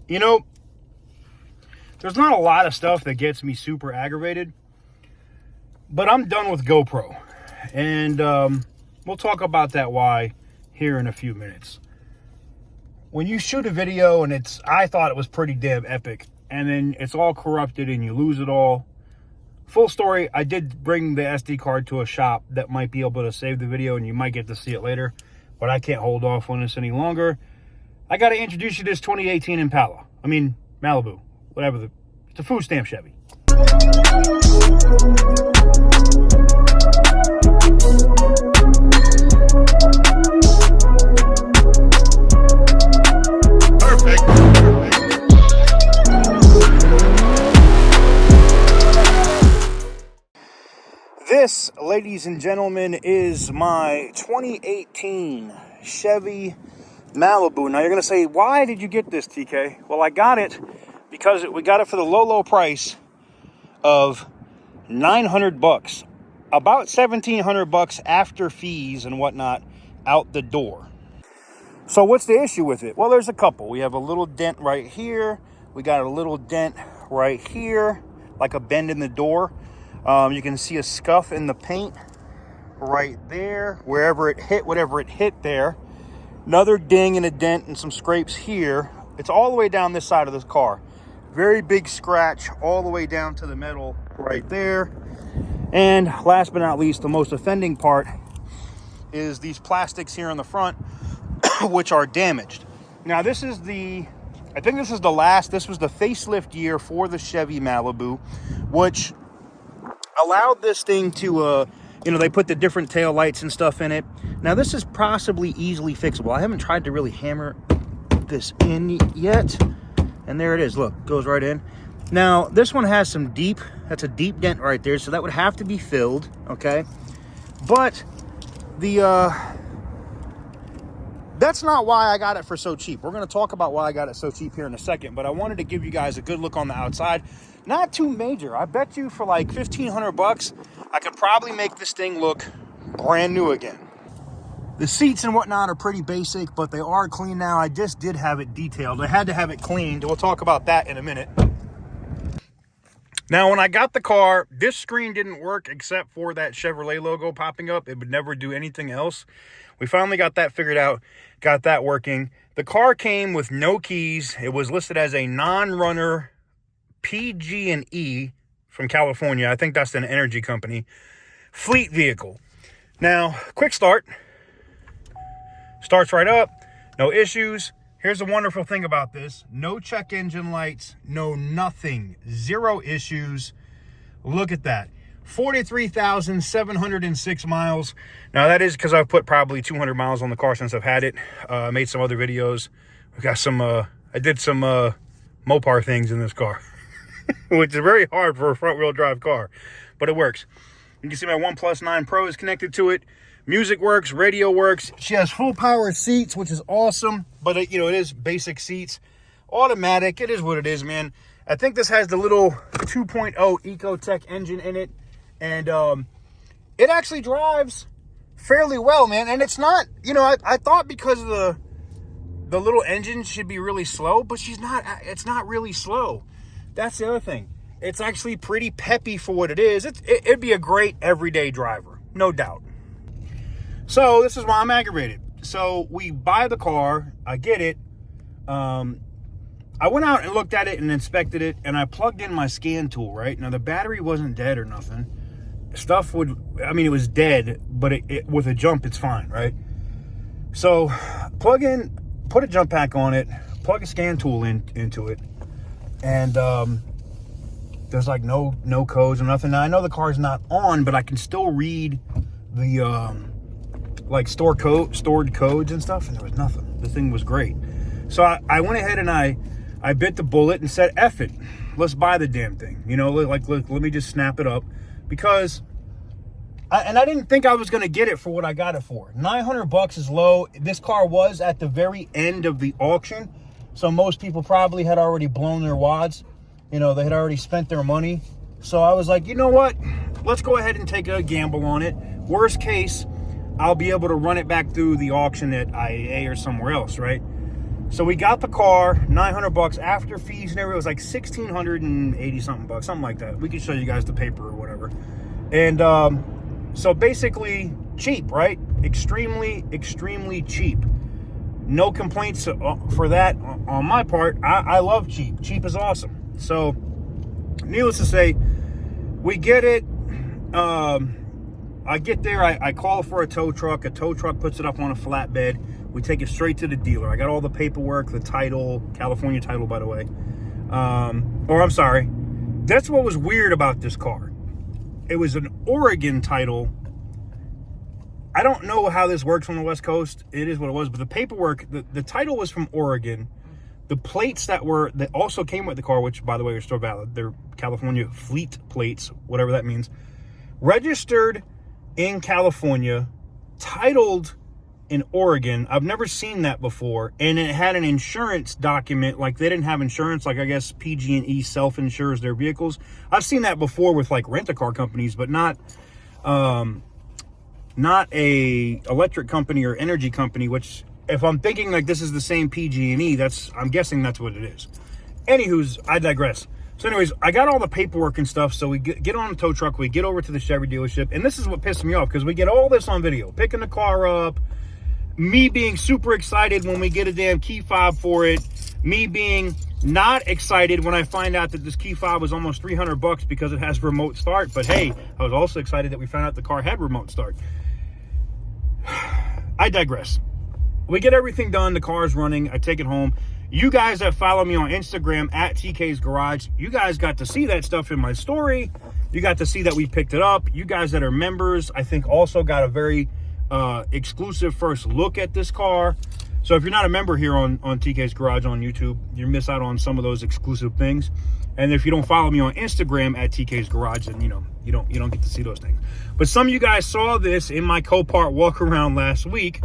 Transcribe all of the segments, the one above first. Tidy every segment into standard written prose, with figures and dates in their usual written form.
You know, there's not a lot of stuff that gets me super aggravated, but I'm done with GoPro. And we'll talk about that why here in a few minutes. When you shoot a video and I thought it was pretty damn epic, and then it's all corrupted and you lose it all. Full story, I did bring the SD card to a shop that might be able to save the video and you might get to see it later, but I can't hold off on this any longer. I got to introduce you to this 2018 Impala. I mean, Malibu, whatever. It's a food stamp Chevy. This, ladies and gentlemen, is my 2018 Chevy Malibu. Now you're going to say, why did you get this, TK? Well, I got it because we got it for the low price of $900. About $1,700 after fees and whatnot out the door. So what's the issue with it? Well, there's a couple. We have a little dent right here. We got a little dent right here, like a bend in the door. You can see a scuff in the paint right there, wherever it hit, whatever it hit there. Another ding and a dent and some scrapes here. It's all the way down this side of this car. Very big scratch all the way down to the metal right there. And last but not least, the most offending part is these plastics here in the front, which are damaged. Now this is I think this was the facelift year for the Chevy Malibu, which allowed this thing to, they put the different tail lights and stuff in it. Now, this is possibly easily fixable. I haven't tried to really hammer this in yet. And there it is. Look, goes right in. Now, this one has that's a deep dent right there. So that would have to be filled, okay? But that's not why I got it for so cheap. We're going to talk about why I got it so cheap here in a second. But I wanted to give you guys a good look on the outside. Not too major. I bet you for like $1,500, I could probably make this thing look brand new again. The seats and whatnot are pretty basic, but they are clean now. I just did have it detailed. I had to have it cleaned. We'll talk about that in a minute. Now, when I got the car, this screen didn't work except for that Chevrolet logo popping up. It would never do anything else. We finally got that figured out, got that working. The car came with no keys. It was listed as a non-runner PG&E from California. I think that's an energy company. Fleet vehicle. Now, quick start. Starts right up. No issues. Here's the wonderful thing about this. No check engine lights. No nothing. Zero issues. Look at that. 43,706 miles. Now, that is because I've put probably 200 miles on the car since I've had it. I made some other videos. We got some, I did some Mopar things in this car. Which is very hard for a front-wheel drive car, but it works. You can see my OnePlus 9 Pro is connected to it. Music works, radio works. She has full power seats, which is awesome, but it is basic seats. Automatic, it is what it is, man. I think this has the little 2.0 Ecotech engine in it, and it actually drives fairly well, man. And it's not, I thought because of the little engine should be really slow, but it's not really slow. That's the other thing. It's actually pretty peppy for what it is. It'd be a great everyday driver, no doubt. So this is why I'm aggravated. So we buy the car. I get it. I went out and looked at it and inspected it, and I plugged in my scan tool, right? Now, the battery wasn't dead or nothing. It was dead, but with a jump, it's fine, right? So plug in, put a jump pack on it, plug a scan tool into it, and there's like no codes or nothing. Now I know the car's not on, but I can still read the stored codes and stuff, and there was nothing. The thing was great. So I went ahead and I bit the bullet and said, F it, let's buy the damn thing. Let me just snap it up, because I didn't think I was going to get it for what I got it for. $900 is low. This car was at the very end of the auction, so most people probably had already blown their wads. They had already spent their money. So I was like, you know what? Let's go ahead and take a gamble on it. Worst case, I'll be able to run it back through the auction at IAA or somewhere else, right? So we got the car, 900 bucks after fees and everything. It was like 1,680 something bucks, something like that. We can show you guys the paper or whatever. And so basically cheap, right? Extremely, extremely cheap. No complaints for that on my part. I love cheap. Cheap is awesome. So needless to say, we get it. I get there. I call for a tow truck. A tow truck puts it up on a flatbed. We take it straight to the dealer. I got all the paperwork, the title, California title, by the way. Or I'm sorry. That's what was weird about this car. It was an Oregon title. I don't know how this works on the West Coast. It is what it was. But the paperwork, the title was from Oregon. The plates that also came with the car, which, by the way, are still valid. They're California fleet plates, whatever that means. Registered in California, titled in Oregon. I've never seen that before. And it had an insurance document. Like, they didn't have insurance. Like, I guess PG&E self-insures their vehicles. I've seen that before with, like, rent-a-car companies, but not a electric company or energy company, which, if I'm thinking like this is the same PG&E, I'm guessing that's what it is. Anywho's, I digress. So anyways, I got all the paperwork and stuff. So we get on the tow truck, we get over to the Chevy dealership, and this is what pissed me off, because we get all this on video, picking the car up, me being super excited when we get a damn key fob for it, me being not excited when I find out that this key fob was almost 300 bucks because it has remote start. But hey, I was also excited that we found out the car had remote start. I digress. We get everything done. The car's running. I take it home. You guys that follow me on Instagram at TK's Garage, you guys got to see that stuff in my story. You got to see that we picked it up. You guys that are members, I think, also got a very exclusive first look at this car. So if you're not a member here on TK's Garage on YouTube, you miss out on some of those exclusive things. And if you don't follow me on Instagram at TK's Garage, then you don't get to see those things. But some of you guys saw this in my Copart walk around last week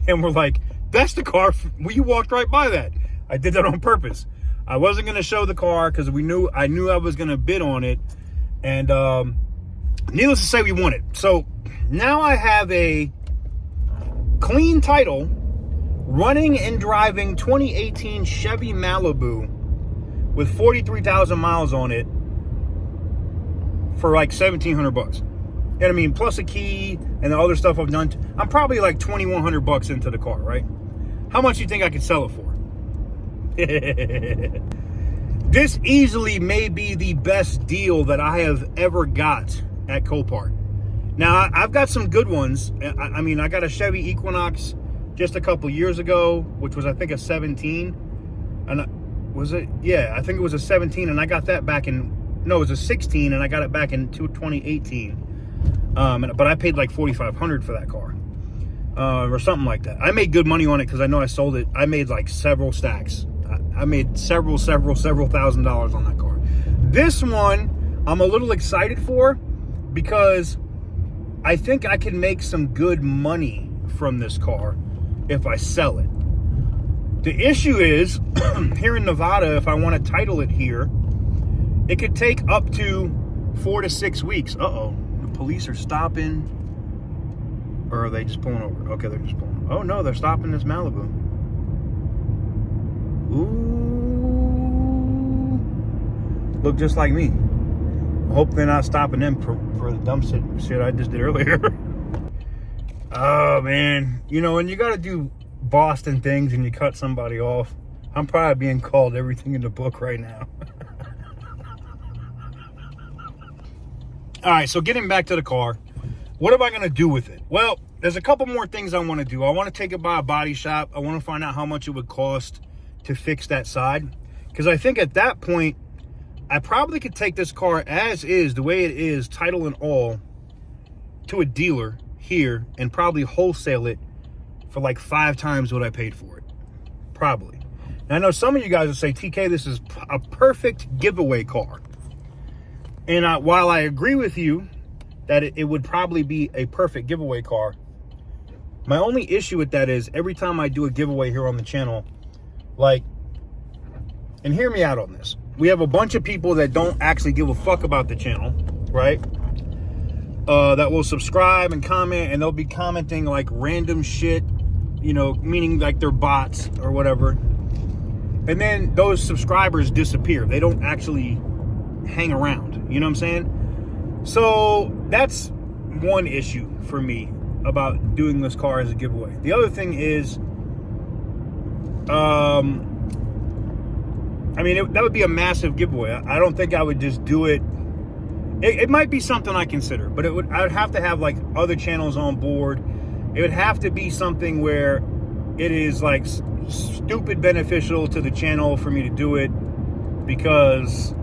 and were like, that's the car. You walked right by that. I did that on purpose. I wasn't going to show the car because I knew I was going to bid on it. And needless to say, we won it. So now I have a clean title, running and driving 2018 Chevy Malibu with 43,000 miles on it for like 1,700 bucks. And I mean, plus a key and the other stuff I've done. I'm probably like 2,100 bucks into the car, right? How much do you think I could sell it for? This easily may be the best deal that I have ever got at Copart. Now, I've got some good ones. I mean, I got a Chevy Equinox just a couple years ago, which was, I think, a 17. And was it? Yeah, I think it was a 17, and I got that back in, no, it was a 16, and I got it back in 2018. But I paid like $4,500 for that car, or something like that. I made good money on it because I know I sold it. I made like several stacks. I made several $1,000s on that car. This one, I'm a little excited for because I think I can make some good money from this car if I sell it. The issue is, here in Nevada, if I want to title it here, it could take up to 4 to 6 weeks. Uh-oh. The police are stopping. Or are they just pulling over? Okay, they're just pulling. Oh, no, they're stopping this Malibu. Ooh. Look just like me. Hope they're not stopping them for the dumb shit I just did earlier. Oh, man. You know, when you got to do Boston things and you cut somebody off, I'm probably being called everything in the book right now. All right, so getting back to the car, what am I going to do with it? Well, there's a couple more things I want to do. I want to take it by a body shop. I want to find out how much it would cost to fix that side. Because I think at that point, I probably could take this car as is, the way it is, title and all, to a dealer here and probably wholesale it for like 5 times what I paid for it. Probably. Now, I know some of you guys will say, TK, this is a perfect giveaway car. And while I agree with you that it would probably be a perfect giveaway car, my only issue with that is every time I do a giveaway here on the channel, like, and hear me out on this. We have a bunch of people that don't actually give a fuck about the channel, right? That will subscribe and comment, and they'll be commenting like random shit, you know, meaning like they're bots or whatever. And then those subscribers disappear. They don't actually hang around. You know what I'm saying? So that's one issue for me about doing this car as a giveaway. The other thing is, I mean, that would be a massive giveaway. I don't think I would just do it. It might be something I consider, but I would have to have like other channels on board. It would have to be something where it is like stupid beneficial to the channel for me to do it, because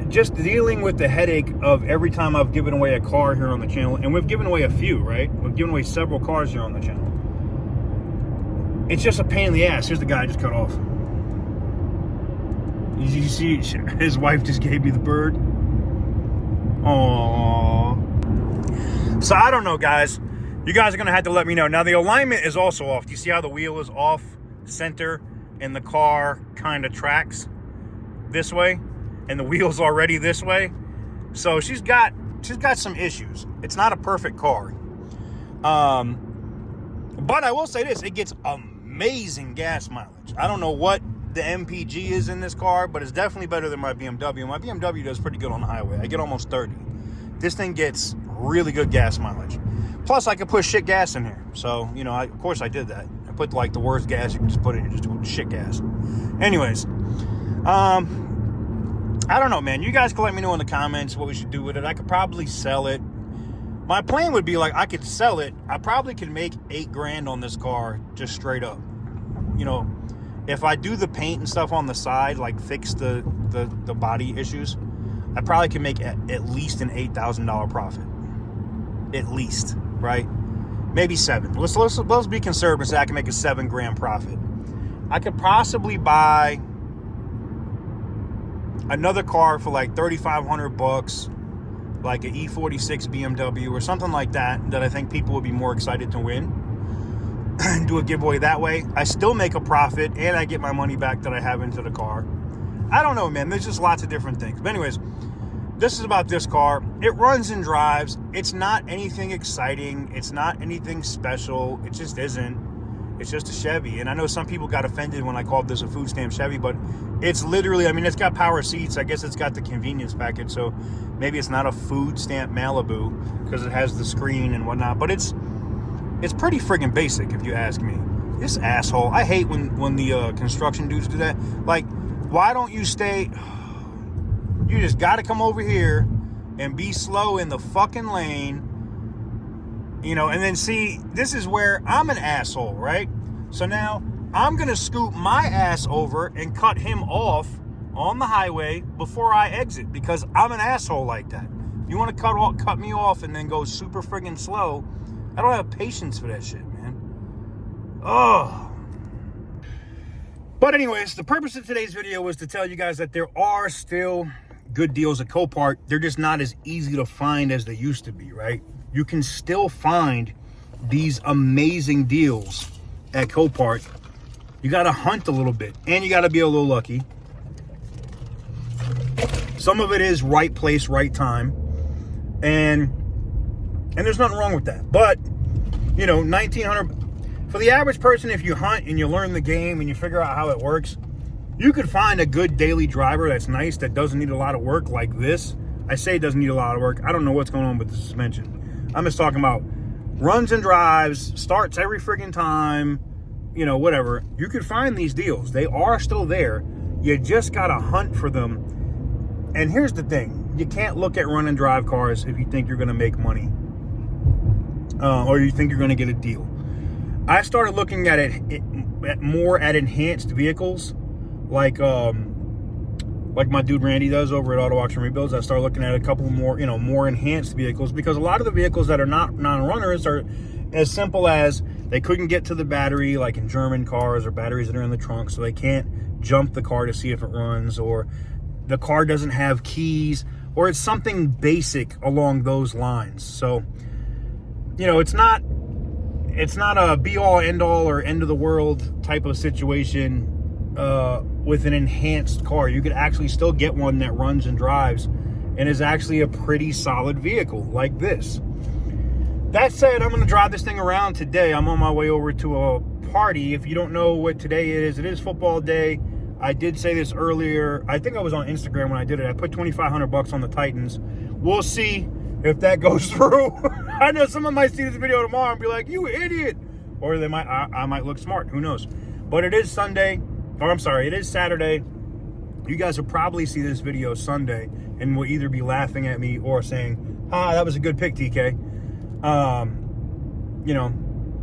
just dealing with the headache of every time I've given away a car here on the channel, and we've given away a few, right? We've given away several cars here on the channel. It's just a pain in the ass. Here's the guy I just cut off. You see, his wife just gave me the bird. Aww. So I don't know, guys. You guys are going to have to let me know. Now, the alignment is also off. Do you see how the wheel is off center and the car kind of tracks this way? And the wheel's already this way. So she's got some issues. It's not a perfect car. But I will say this. It gets amazing gas mileage. I don't know what the MPG is in this car, but it's definitely better than my BMW. My BMW does pretty good on the highway. I get almost 30. This thing gets really good gas mileage. Plus, I could put shit gas in here. So, you know, of course I did that. I put like the worst gas you can just put in, just shit gas. Anyways, I don't know, man. You guys can let me know in the comments what we should do with it. I could probably sell it. My plan would be like, I could sell it. I probably could make $8 grand on this car just straight up. You know, if I do the paint and stuff on the side, like fix the body issues, I probably can make at least an $8,000 profit. At least, right? Maybe 7. Let's be conservative and say I can make a $7 grand profit. I could possibly buy another car for like $3,500, like an E46 BMW or something like that I think people would be more excited to win. Do a giveaway that way. I still make a profit and I get my money back that I have into the car. I don't know, man. There's just lots of different things. But anyways, this is about this car. It runs and drives. It's not anything exciting. It's not anything special. It just isn't. It's just a Chevy. And I know some people got offended when I called this a food stamp Chevy, but it's literally, I mean, it's got power seats. I guess it's got the convenience package. So maybe it's not a food stamp Malibu because it has the screen and whatnot, but it's pretty friggin' basic if you ask me. This asshole. I hate when the construction dudes do that. Like, why don't you stay? You just got to come over here and be slow in the fucking lane. You know, and then see, this is where I'm an asshole, right? So now I'm going to scoot my ass over and cut him off on the highway before I exit because I'm an asshole like that. You want to cut me off and then go super friggin' slow? I don't have patience for that shit, man. Oh. But anyways, the purpose of today's video was to tell you guys that there are still good deals at Copart. They're just not as easy to find as they used to be, right? You can still find these amazing deals at Copart. You got to hunt a little bit and you got to be a little lucky. Some of it is right place, right time. And there's nothing wrong with that. But, you know, $1,900 for the average person, if you hunt and you learn the game and you figure out how it works, you could find a good daily driver that's nice, that doesn't need a lot of work like this. I say it doesn't need a lot of work. I don't know what's going on with the suspension. I'm just talking about runs and drives, starts every friggin' time, you know, whatever. You could find these deals. They are still there. You just got to hunt for them. And here's the thing. You can't look at run and drive cars if you think you're going to make money. Or you think you're going to get a deal. I started looking at it more at enhanced vehicles, like my dude Randy does over at Auto Auction Rebuilds. I started looking at a couple more, more enhanced vehicles, because a lot of the vehicles that are not non-runners are as simple as they couldn't get to the battery, like in German cars, or batteries that are in the trunk, so they can't jump the car to see if it runs, or the car doesn't have keys, or it's something basic along those lines. So, it's not a be-all, end-all, or end-of-the-world type of situation with an enhanced car. You could actually still get one that runs and drives and is actually a pretty solid vehicle like this. That said, I'm going to drive this thing around today. I'm on my way over to a party. If you don't know what today is, it is football day. I did say this earlier. I think I was on Instagram when I did it. I put $2,500 on the Titans. We'll see if that goes through. I know someone might see this video tomorrow and be like, "You idiot," or they might. I might look smart. Who knows? But it is Sunday, or I'm sorry, it is Saturday. You guys will probably see this video Sunday and will either be laughing at me or saying, "Ah, that was a good pick, TK." You know,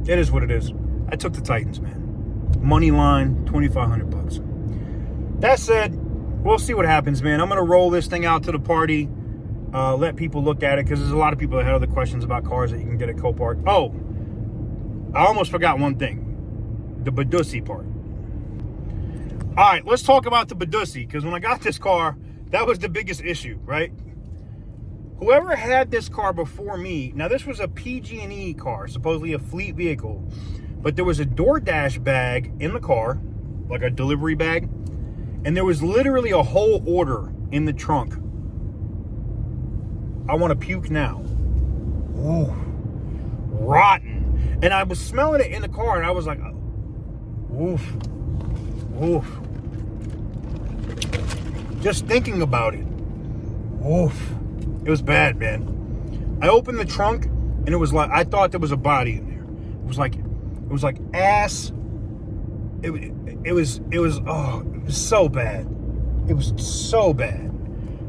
it is what it is. I took the Titans, man. Money line, $2,500. That said, we'll see what happens, man. I'm going to roll this thing out to the party, let people look at it, because there's a lot of people that had other questions about cars that you can get at Copart. Oh, I almost forgot one thing. The Badussi part. All right, let's talk about the Badussi, because when I got this car, that was the biggest issue, right? Whoever had this car before me, now this was a PG&E car, supposedly a fleet vehicle, but there was a DoorDash bag in the car, like a delivery bag, and there was literally a whole order in the trunk. I want to puke now. Ooh, rotten. And I was smelling it in the car, and I was like, oof, oof. Just thinking about it, oof. It was bad, man. I opened the trunk, and it was like, I thought there was a body in there. It was like ass. It was so bad. It was so bad.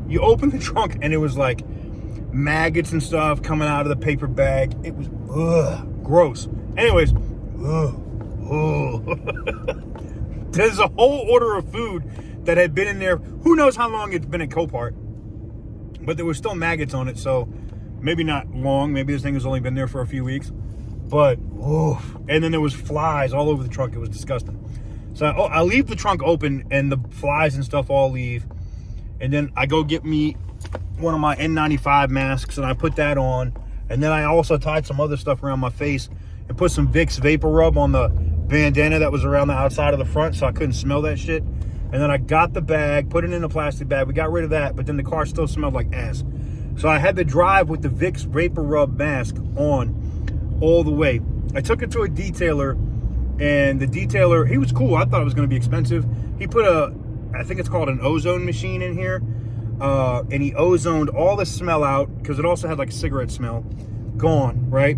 You open the trunk and it was like maggots and stuff coming out of the paper bag. It was gross. Anyways, there's a whole order of food that had been in there. Who knows how long it's been at Copart, but there was still maggots on it. So maybe not long. Maybe this thing has only been there for a few weeks. But and then there was flies all over the trunk. It was disgusting. So I leave the trunk open and the flies and stuff all leave. And then I go get me one of my N95 masks and I put that on. And then I also tied some other stuff around my face and put some Vicks Vapor Rub on the bandana that was around the outside of the front so I couldn't smell that shit. And then I got the bag, put it in a plastic bag. We got rid of that, but then the car still smelled like ass. So I had to drive with the Vicks Vapor Rub mask on all the way. I took it to a detailer. And the detailer, he was cool. I thought it was going to be expensive. He put I think it's called an ozone machine in here. And he ozoned all the smell out, because it also had like a cigarette smell. Gone, right?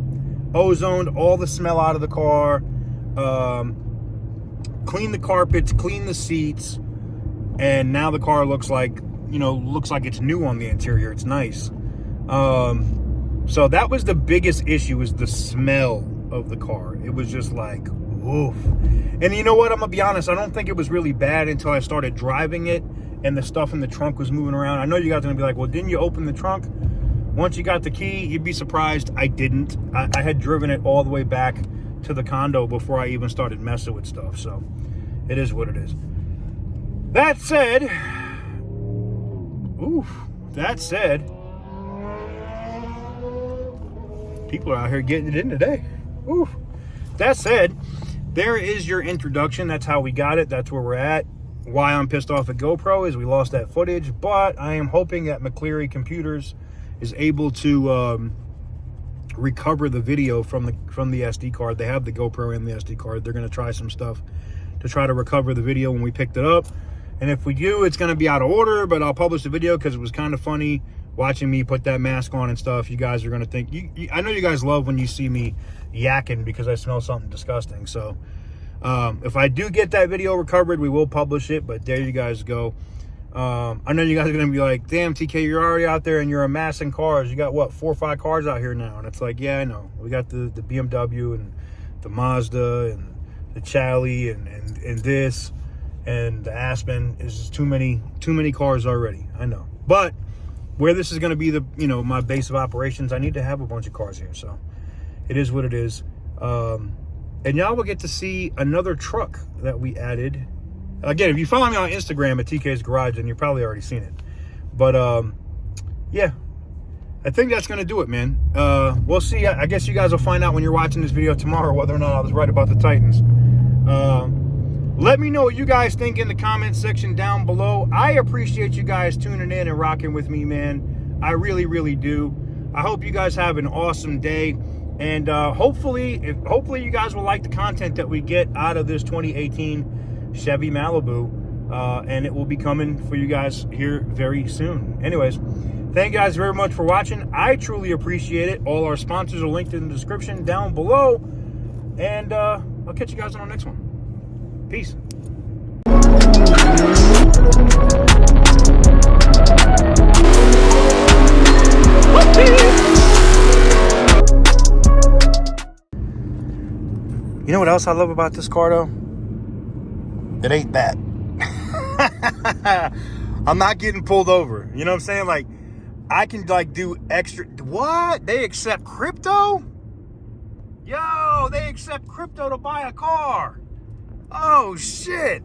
Ozoned all the smell out of the car. Cleaned the carpets, cleaned the seats. And now the car looks like, looks like it's new on the interior. It's nice. So that was the biggest issue, is the smell of the car. It was just like, oof. And you know what? I'm gonna be honest. I don't think it was really bad until I started driving it and the stuff in the trunk was moving around. I know you guys are gonna be like, well, didn't you open the trunk? Once you got the key, you'd be surprised. I didn't. I had driven it all the way back to the condo before I even started messing with stuff. So it is what it is. That said, people are out here getting it in today. Oof. That said, there is your introduction. That's how we got it. That's where we're at. Why I'm pissed off at GoPro is we lost that footage, but I am hoping that McCleary Computers is able to recover the video from the SD card. They have the GoPro and the SD card. They're going to try some stuff to try to recover the video when we picked it up. And if we do, it's going to be out of order, but I'll publish the video because it was kind of funny watching me put that mask on and stuff. You guys are going to think, I know you guys love when you see me yakking because I smell something disgusting. So if I do get that video recovered, we will publish it, but there you guys go. I know you guys are going to be like, damn, TK, you're already out there and you're amassing cars. You got what, 4 or 5 cars out here now? And it's like, yeah, I know. We got the BMW and the Mazda and the Chally and this and the Aspen. It's just too many cars already. I know. But where this is going to be the, my base of operations, I need to have a bunch of cars here. So it is what it is. And y'all will get to see another truck that we added. Again, if you follow me on Instagram at TK's Garage, then you've probably already seen it. But yeah, I think that's going to do it, man. We'll see. I guess you guys will find out when you're watching this video tomorrow whether or not I was right about the Titans. Let me know what you guys think in the comments section down below. I appreciate you guys tuning in and rocking with me, man. I really, really do. I hope you guys have an awesome day. And hopefully you guys will like the content that we get out of this 2018 Chevy Malibu. And it will be coming for you guys here very soon. Anyways, thank you guys very much for watching. I truly appreciate it. All our sponsors are linked in the description down below. And I'll catch you guys on our next one. Peace. You know what else I love about this car though? It ain't that. I'm not getting pulled over. You know what I'm saying? Like, I can like do extra. What? They accept crypto? Yo, they accept crypto to buy a car. Oh shit.